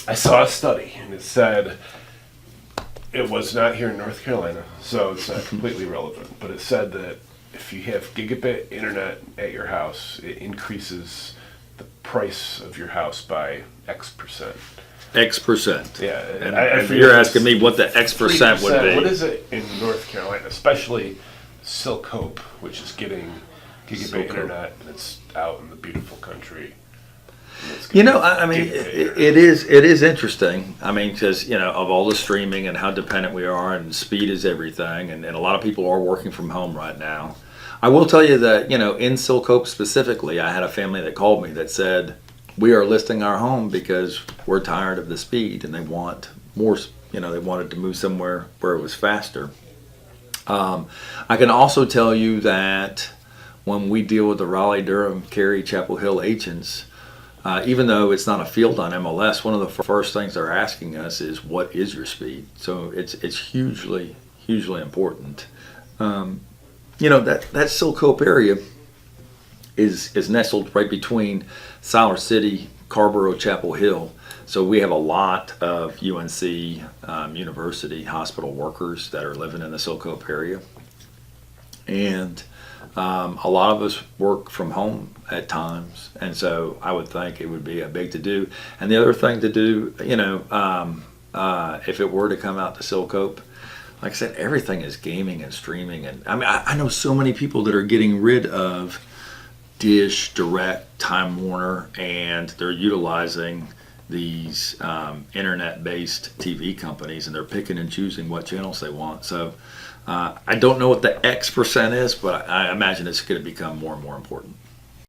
I saw a study, and it said it was not here in North Carolina, so it's not completely relevant. But it said that if you have gigabit internet at your house, it increases the price of your house by X percent. X percent. Yeah, And you're asking me what the X percent would be. What is it in North Carolina, especially Silk Hope, which is getting gigabit internet, and it's out in the beautiful country. You know, I mean, it is interesting. I mean, because, you know, of all the streaming and how dependent we are, and speed is everything, and a lot of people are working from home right now. I will tell you that, you know, in Silk Hope specifically, I had a family that called me that said, we are listing our home because we're tired of the speed and they want more, you know, they wanted to move somewhere where it was faster. I can also tell you that when we deal with the Raleigh, Durham, Cary, Chapel Hill agents, even though it's not a field on MLS, one of the first things they're asking us is, what is your speed? So it's hugely important. You know, that Silk Hope area is nestled right between Siler City, Carborough, Chapel Hill. So we have a lot of UNC University hospital workers that are living in the Silk Hope area. And a lot of us work from home at times, and so I would think it would be a big to do. And the other thing to do, you know, if it were to come out to Silk Hope, like I said, everything is gaming and streaming. And I mean, I know so many people that are getting rid of Dish, Direct, Time Warner, and they're utilizing these internet-based TV companies, and they're picking and choosing what channels they want. So I don't know what the X percent is, but I imagine it's going to become more and more important.